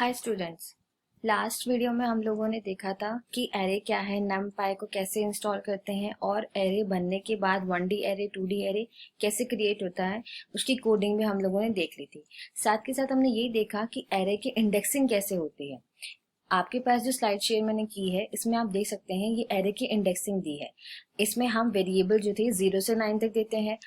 Hi students. Last video में हम लोगों ने देखा था कि एरे क्या है, numpy को कैसे इंस्टॉल करते हैं और एरे बनने के बाद 1D एरे 2D एरे कैसे क्रिएट होता है, उसकी कोडिंग भी हम लोगों ने देख ली थी। साथ के साथ हमने यही देखा कि एरे की इंडेक्सिंग कैसे होती है। आपके पास जो स्लाइड शेयर मैंने की है इसमें आप देख सकते हैं ये एरे की इंडेक्सिंग दी है। इसमें हम वेरिएबल जो थे 0 से 9 तक देते हैं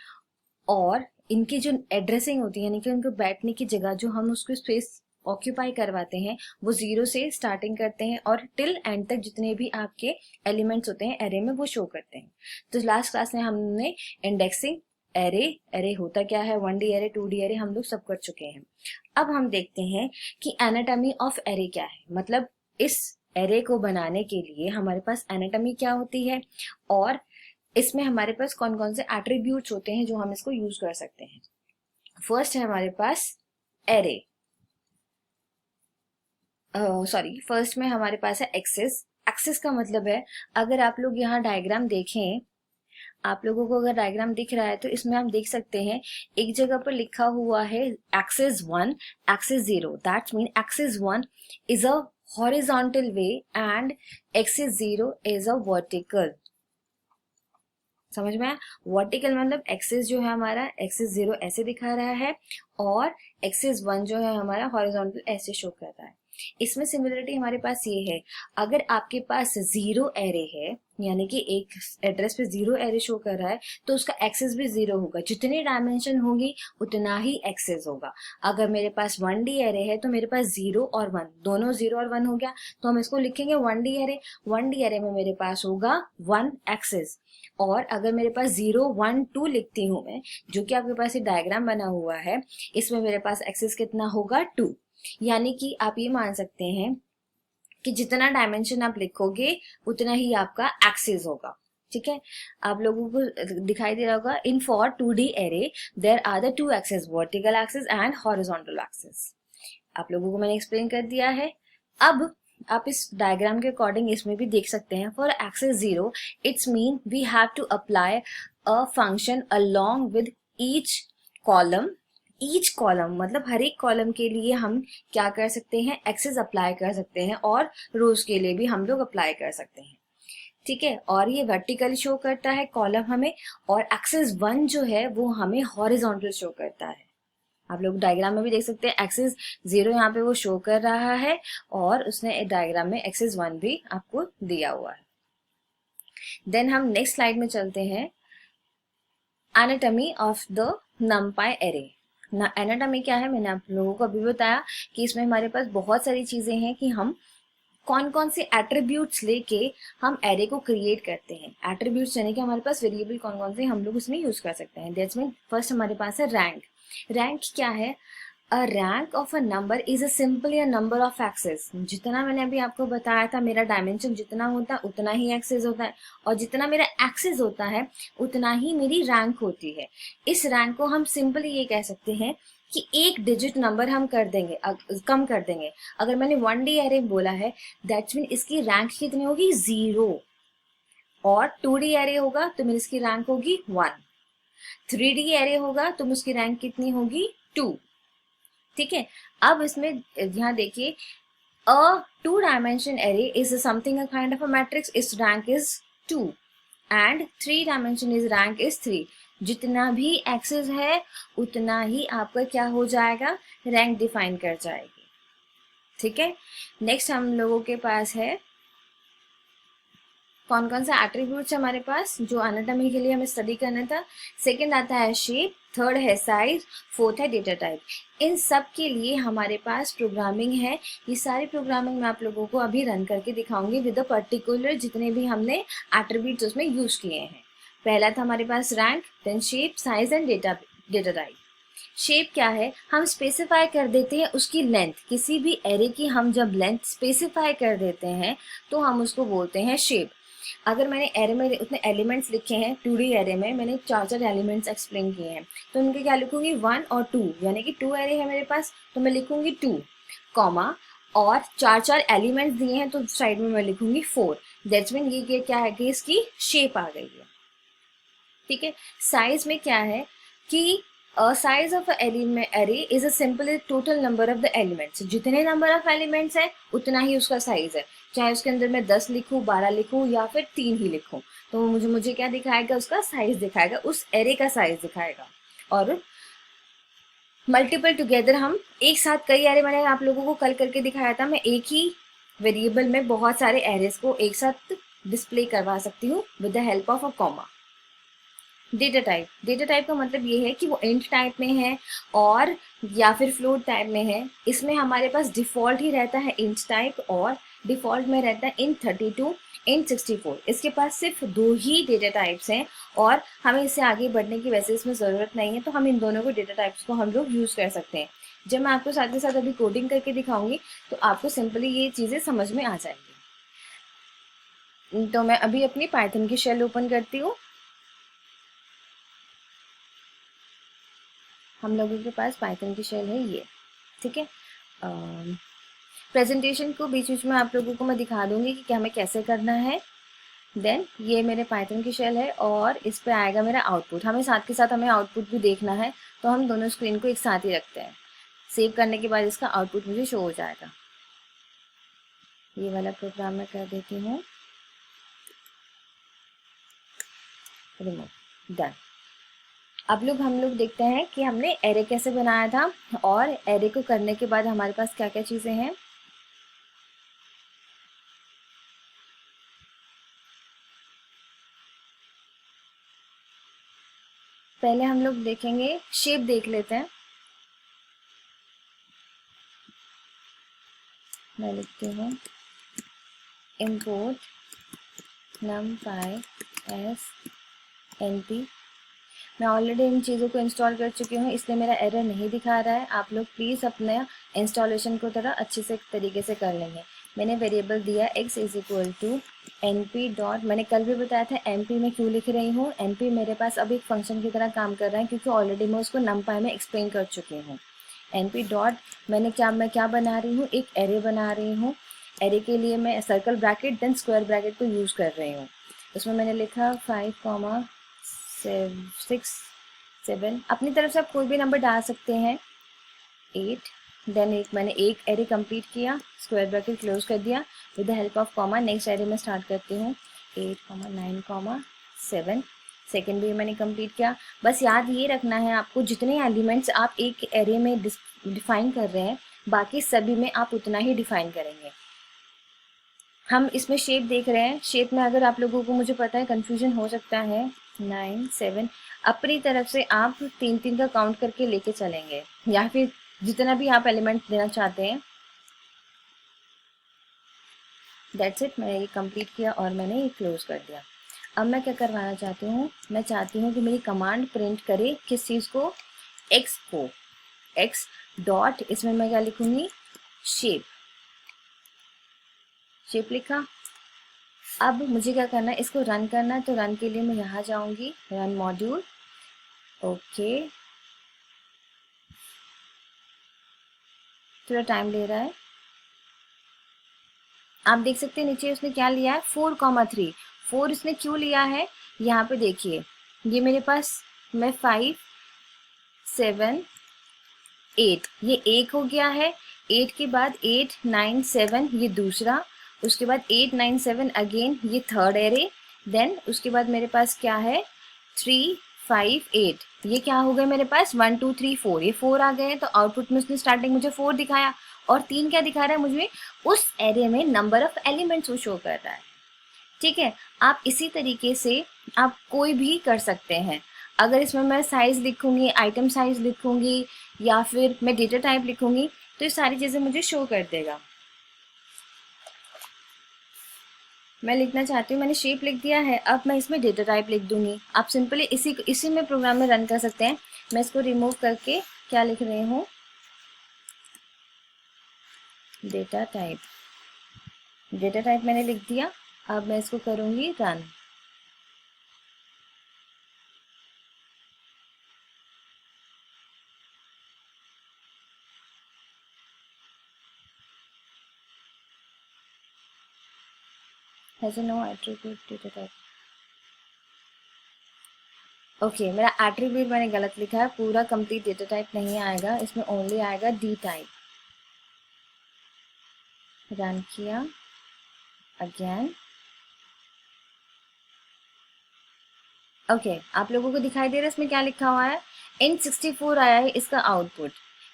और इनकी जो एड्रेसिंग होती है यानी कि उनको बैठने की जगह जो हम उसको स्पेस ऑक्यूपाई करवाते हैं वो 0 से स्टार्टिंग करते हैं और टिल एंड तक जितने भी आपके एलिमेंट्स होते हैं एरे में वो शो करते हैं। तो लास्ट क्लास में हमने इंडेक्सिंग एरे होता क्या है, 1D एरे 2D एरे हम लोग सब कर चुके हैं। अब हम देखते हैं कि एनाटॉमी ऑफ एरे क्या है, मतलब इस एरे को बनाने के लिए हमारे पास एनाटॉमी क्या होती है और इसमें हमारे पास कौन कौन से एट्रीब्यूट्स होते हैं जो हम इसको यूज कर सकते हैं। फर्स्ट है हमारे पास एरे, फर्स्ट में हमारे पास है एक्सेस। एक्सेस का मतलब है, अगर आप लोग यहाँ डायग्राम देखें, आप लोगों को अगर डायग्राम दिख रहा है तो इसमें आप देख सकते हैं एक जगह पर लिखा हुआ है axis 1 axis 0। That's mean axis 1 is a horizontal way and axis 0 is a vertical. समझ में आया? वर्टिकल मतलब एक्सेस जो है हमारा एक्सेस 0 ऐसे दिखा रहा है और एक्सेस 1 जो है हमारा हॉरिजॉन्टल ऐसे शो कर रहा है। इसमें सिमिलरिटी हमारे पास ये है, अगर आपके पास 0 एरे है यानी कि एक एड्रेस पे 0 एरे शो कर रहा है तो उसका एक्सेस भी 0 होगा। जितनी डायमेंशन होगी उतना ही एक्सेस होगा। अगर मेरे पास 1D एरे है तो मेरे पास 0 और 1 दोनों 0 और 1 हो गया, तो हम इसको लिखेंगे 1D एरे। 1D एरे में मेरे पास होगा 1 एक्सेस। और अगर मेरे पास 0 1 2 लिखती हूँ मैं, जो कि आपके पास ये डायग्राम बना हुआ है, इसमें मेरे पास एक्सेस कितना होगा 2। यानी कि आप ये मान सकते हैं कि जितना डायमेंशन आप लिखोगे उतना ही आपका एक्सेस होगा। ठीक है, आप लोगों को दिखाई दे रहा होगा, in for 2D array there are the 2 axes, vertical axis and horizontal axis. आप लोगों को मैंने एक्सप्लेन कर दिया है। अब आप इस डायग्राम के अकॉर्डिंग इसमें भी देख सकते हैं, for axis 0 it's mean we have to apply a function along with each column. Each column मतलब हर एक कॉलम के लिए हम क्या कर सकते हैं, एक्सेस अप्लाई कर सकते हैं और रोज के लिए भी हम लोग अप्लाई कर सकते हैं। ठीक है, और ये वर्टिकल शो करता है कॉलम हमें, और एक्सेस 1 जो है वो हमें हॉरिजॉन्टल शो करता है। आप लोग डायग्राम में भी देख सकते हैं एक्सेस 0 यहाँ पे वो शो कर रहा है और उसने डायग्राम में एक्सेस 1 भी आपको दिया हुआ है। देन हम नेक्स्ट स्लाइड में चलते हैं, anatomy of the नंपाई array. Anatomy क्या है, मैंने आप लोगों को अभी बताया कि इसमें हमारे पास बहुत सारी चीजें हैं कि हम कौन कौन से एट्रीब्यूट्स लेके हम एरे को क्रिएट करते हैं। एट्रीब्यूट्स यानी कि हमारे पास वेरिएबल कौन कौन से हम लोग उसमें यूज कर सकते हैं। दैट्स मीन फर्स्ट हमारे पास है रैंक। रैंक क्या है? A rank of a number is a simply a number of axes. जितना मैंने अभी आपको बताया था, मेरा डायमेंशन जितना होता है उतना ही एक्सेस होता है और जितना मेरा एक्सेस होता है उतना ही मेरी रैंक होती है। इस रैंक को हम सिंपली ये कह सकते हैं कि एक डिजिट नंबर हम कर देंगे, कम कर देंगे। अगर मैंने 1D एरे बोला है दैट्स मीन इसकी रैंक कितनी होगी 0, और 2D एरे होगा तो मेरी इसकी रैंक होगी 1। 3D एरे होगा तो उसकी रैंक कितनी होगी 2। ठीक है, अब इसमें यहाँ देखिए, a 2 dimension array is something a kind of a matrix, इस rank is 2 and 3 dimension is rank is 3। जितना भी एक्सेस है उतना ही आपका क्या हो जाएगा, रैंक डिफाइन कर जाएगी। ठीक है, नेक्स्ट हम लोगों के पास है कौन कौन सा एट्रीब्यूट्स हमारे पास जो एनाटॉमी के लिए हमें स्टडी करना था। सेकंड आता है शेप, थर्ड है साइज, फोर्थ है डेटा टाइप। इन सब के लिए हमारे पास प्रोग्रामिंग है। ये सारी प्रोग्रामिंग मैं आप लोगों को अभी रन करके दिखाऊंगी विद द पर्टिकुलर जितने भी हमने एट्रीब्यूट्स उसमें यूज किए हैं। पहला था हमारे पास rank, then shape, size and data type. Shape क्या है, हम स्पेसिफाई कर देते हैं उसकी लेंथ। किसी भी एरे की हम जब लेंथ स्पेसिफाई कर देते हैं तो हम उसको बोलते हैं शेप। अगर मैंने एरे में उतने एलिमेंट्स लिखे हैं, 2D एरे में मैंने 4 एलिमेंट्स एक्सप्लेन किए हैं, तो उनके क्या लिखूंगी 1 और 2, यानी कि 2 एरे है मेरे पास तो मैं लिखूंगी 2 कॉमा, और 4 एलिमेंट्स दिए हैं तो साइड में मैं लिखूंगी 4। दैट्स मीन ये क्या है कि इसकी शेप आ गई है। ठीक है, साइज में क्या है कि size of array is a simple total number of the elements, जितने नंबर ऑफ एलिमेंट्स हैं उतना ही उसका साइज है, चाहे उसके अंदर मैं 10 लिखूं, 12 लिखूं या फिर 3 ही लिखूं, तो मुझे मुझे क्या दिखाएगा, उसका साइज दिखाएगा, उस एरे का साइज दिखाएगा। और मल्टीपल टुगेदर हम एक साथ कई एरे, मैंने आप लोगों को कल करके दिखाया था, मैं एक ही वेरिएबल में बहुत सारे एरेज को एक साथ डिस्प्ले करवा सकती हूँ with the help of a comma. Data type का मतलब ये है कि वो इंट टाइप में है और या फिर फ्लोट टाइप में है। इसमें हमारे पास डिफॉल्ट ही रहता है इंट टाइप, और डिफॉल्ट में रहता है int 32, int 64। इसके पास सिर्फ 2 ही डेटा टाइप्स हैं और हमें इससे आगे बढ़ने की वैसे इसमें ज़रूरत नहीं है, तो हम इन दोनों को डेटा टाइप्स को हम लोग यूज़ कर सकते हैं। जब मैं आपको साथ ही साथ अभी कोडिंग करके दिखाऊंगी तो आपको सिंपली ये चीज़ें समझ में आ जाएंगी। तो मैं अभी अपनी पाइथन की शेल ओपन करती हूँ। हम लोगों के पास पाइथन की शेल है ये, ठीक है। प्रेजेंटेशन को बीच बीच में आप लोगों को मैं दिखा दूंगी कि क्या हमें कैसे करना है। देन ये मेरे पाइथन की शेल है और इस पे आएगा मेरा आउटपुट। हमें साथ के साथ हमें आउटपुट भी देखना है, तो हम दोनों स्क्रीन को एक साथ ही रखते हैं। सेव करने के बाद इसका आउटपुट मुझे शो हो जाएगा। ये वाला प्रोग्राम मैं कर देती हूँ रिमूव, डन। अब हम लोग देखते हैं कि हमने एरे कैसे बनाया था और एरे को करने के बाद हमारे पास क्या क्या चीज़ें हैं। पहले हम लोग देखेंगे, शेप देख लेते हैं। मैं लिखती हूँ import numpy as np। मैं ऑलरेडी इन चीज़ों को इंस्टॉल कर चुकी हूँ, इसलिए मेरा एरर नहीं दिखा रहा है। आप लोग प्लीज़ अपने इंस्टॉलेशन को थोड़ा अच्छे से तरीके से कर लेंगे। मैंने वेरिएबल दिया x is equal to N P dot, मैंने कल भी बताया था एम पी में क्यों लिख रही हूँ। एन पी मेरे पास अब एक फंक्शन की तरह काम कर रहा है क्योंकि ऑलरेडी मैं उसको numpy में एक्सप्लेन कर चुकी हूँ। एन पी डॉट मैं क्या बना रही हूँ, एक एरे बना रही हूँ। एरे के लिए मैं circle bracket then square bracket को यूज़ कर रही हूँ। उसमें मैंने लिखा 5,6,7, अपनी तरफ से आप कोई भी नंबर डाल सकते हैं। 8, देन मैंने एक एरे कंप्लीट किया, स्क्वायर ब्रैकेट क्लोज कर दिया with the help of comma. Next array में स्टार्ट करती हूँ 8,9,7, सेकेंड भी मैंने कंप्लीट किया। बस याद ये रखना है आपको, जितने एलिमेंट्स आप एक एरे में डिफाइन कर रहे हैं बाकी सभी में आप उतना ही डिफाइन करेंगे। हम इसमें शेप देख रहे हैं, शेप में अगर आप लोगों को, मुझे पता है कन्फ्यूजन हो सकता है। 9, 7, अपनी तरफ से आप 3-3 का काउंट करके लेके चलेंगे या फिर जितना भी आप एलिमेंट देना चाहते हैं। दैट्स इट, मैंने ये कंप्लीट किया और मैंने ये क्लोज कर दिया। अब मैं क्या करवाना चाहती हूँ, मैं चाहती हूँ कि मेरी कमांड प्रिंट करे किस चीज़ को, एक्स को। एक्स डॉट, इसमें मैं क्या लिखूँगी, शेप। शेप लिखा। अब मुझे क्या करना है, इसको रन करना है, तो रन के लिए मैं यहाँ जाऊँगी, रन मॉड्यूल। ओके, थोड़ा टाइम ले रहा है। आप देख सकते हैं नीचे उसने क्या लिया है, 4,3। 4 इसने क्यों लिया है, यहाँ पे देखिए, ये मेरे पास, मैं 5, 7, 8, ये एक हो गया है। 8 के बाद 8, 9, 7 ये दूसरा, उसके बाद 8, 9, 7 अगेन ये थर्ड एरे। देन उसके बाद मेरे पास क्या है, 3, 5, 8, ये क्या हो गए मेरे पास, 1, 2, 3, 4, ये 4 आ गए हैं। तो आउटपुट में उसने स्टार्टिंग मुझे 4 दिखाया और 3 क्या दिखा रहा है मुझे, उस एरे में नंबर ऑफ एलिमेंट्स वो शो कर रहा है। ठीक है, आप इसी तरीके से आप कोई भी कर सकते हैं। अगर इसमें मैं साइज लिखूंगी, आइटम साइज लिखूंगी या फिर मैं डेटा टाइप लिखूंगी तो ये सारी चीज़ें मुझे शो कर देगा। मैं लिखना चाहती हूँ, मैंने शेप लिख दिया है, अब मैं इसमें डेटा टाइप लिख दूंगी। आप सिंपली इसी में प्रोग्राम में रन कर सकते हैं। मैं इसको रिमूव करके क्या लिख रही हूँ, डेटा टाइप। डेटा टाइप मैंने लिख दिया, अब मैं इसको करूँगी run. has no attribute data type। Okay मेरा एट्रीब्यूट मैंने गलत लिखा है, पूरा कंप्लीट डेटा टाइप नहीं आएगा, इसमें ओनली आएगा डी टाइप। रन किया अगेन। ओके आप लोगों को दिखाई दे रहा है इसमें क्या लिखा हुआ है? int64 आया है इसका आउटपुट।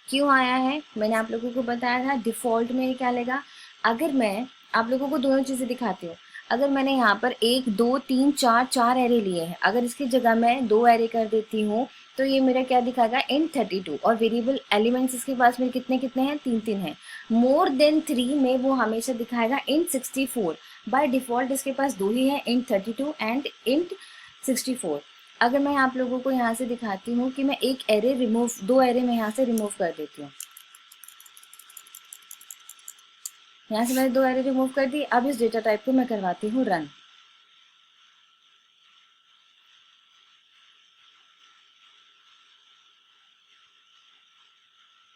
क्यों आया है मैंने आप लोगों को बताया था, डिफॉल्ट में ये क्या लेगा। अगर मैं आप लोगों को दोनों चीज़ें दिखाती हूँ, अगर मैंने यहाँ पर 1 2 3 4 4 एरे लिए हैं, अगर इसकी जगह मैं 2 एरे कर देती हूँ तो ये मेरा क्या दिखाएगा int32, और वेरिएबल एलिमेंट्स इसके पास में कितने कितने हैं, 3 हैं। मोर देन 3 में वो हमेशा दिखाएगा int64। बाय डिफॉल्ट इसके पास 2 ही है, int32 एंड int64। अगर मैं आप लोगों को यहाँ से दिखाती हूँ कि मैं एक एरे रिमूव, 2 एरे मैं यहाँ से रिमूव कर देती हूँ, यहाँ से मैंने 2 एरे रिमूव कर दी। अब इस डेटा टाइप को मैं करवाती हूँ run.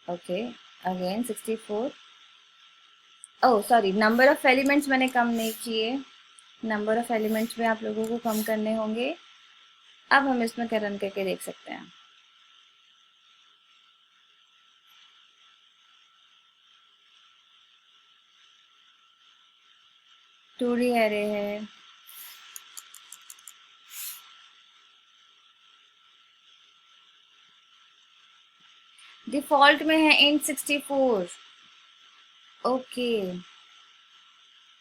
Okay again 64। Oh sorry, number of elements मैंने कम नहीं किए, नंबर ऑफ एलिमेंट्स में आप लोगों को कम करने होंगे। अब हम इसमें रन करके देख सकते हैं। टू डी एरे है, डिफॉल्ट में है int64। ओके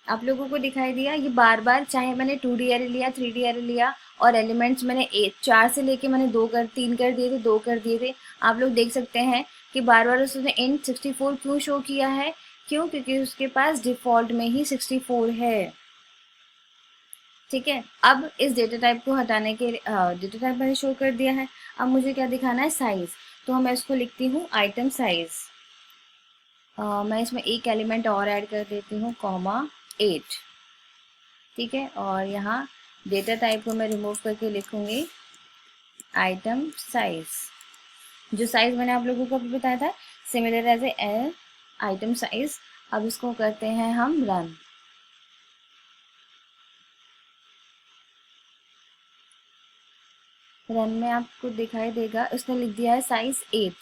आप लोगों को दिखाई दिया, ये बार बार चाहे मैंने 2D एरे लिया 3D एरे लिया और एलिमेंट्स मैंने 4 से लेके मैंने 3 कर दिए थे, 2 कर दिए थे, आप लोग देख सकते हैं कि बार बार उसने int64 क्यों शो किया है। क्यों? क्योंकि उसके पास डिफॉल्ट में ही 64 है। ठीक है, अब इस डेटा टाइप को हटाने के डेटा टाइप मैंने शो कर दिया है। अब मुझे क्या दिखाना है, साइज। तो मैं इसको लिखती हूँ आइटम साइज। मैं इसमें एक एलिमेंट और ऐड कर देती हूँ, (8). ठीक है, और यहाँ डेटा टाइप को मैं रिमूव करके लिखूंगी आइटम साइज। जो साइज मैंने आप लोगों को अभी बताया था, similar as a item size. अब इसको करते हैं हम रन। रन में आपको दिखाई देगा उसने लिख दिया है साइज 8।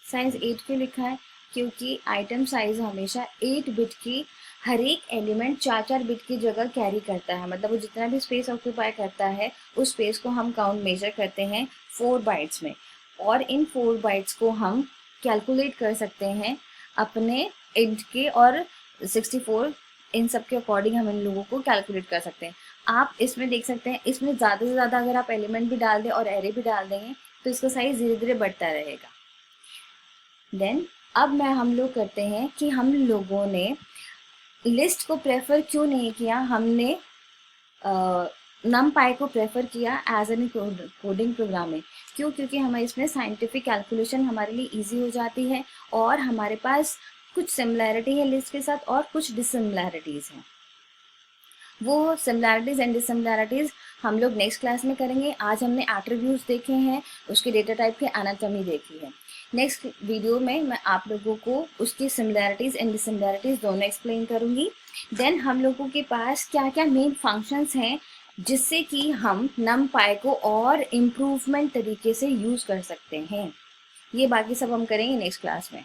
साइज 8 क्यों लिखा है? क्योंकि आइटम साइज हमेशा 8 बिट की, हर एक एलिमेंट 4 बिट की जगह कैरी करता है। मतलब वो जितना भी स्पेस ऑक्यूपाई करता है उस स्पेस को हम काउंट मेजर करते हैं 4 बाइट्स में, और इन 4 बाइट्स को हम कैलकुलेट कर सकते हैं अपने इंट के और 64, इन सब के अकॉर्डिंग हम इन लोगों को कैलकुलेट कर सकते हैं। आप इसमें देख सकते हैं, इसमें ज़्यादा से ज़्यादा अगर आप एलिमेंट भी डाल दें और एरे भी डाल देंगे तो इसका साइज धीरे धीरे बढ़ता रहेगा। देन अब हम लोग करते हैं कि हम लोगों ने लिस्ट को प्रेफर क्यों नहीं किया, हमने numpy को प्रेफर किया एज एन कोडिंग प्रोग्राम में। क्यों? क्योंकि हमें इसमें साइंटिफिक कैलकुलेशन हमारे लिए इजी हो जाती है, और हमारे पास कुछ सिमिलैरिटी है लिस्ट के साथ और कुछ डिसिमिलैरिटीज हैं। वो सिमिलैरिटीज एंड डिसिमिलैरिटीज हम लोग नेक्स्ट क्लास में करेंगे। आज हमने एट्रीब्यूट्स देखे हैं, उसके डेटा टाइप की एनाटॉमी देखी है। नेक्स्ट वीडियो में मैं आप लोगों को उसकी सिमिलैरिटीज एंड डिसिमिलैरिटीज दोनों एक्सप्लेन करूंगी। देन हम लोगों के पास क्या क्या मेन फंक्शंस हैं जिससे कि हम numpy को और इम्प्रूवमेंट तरीके से यूज कर सकते हैं, ये बाकी सब हम करेंगे नेक्स्ट क्लास में।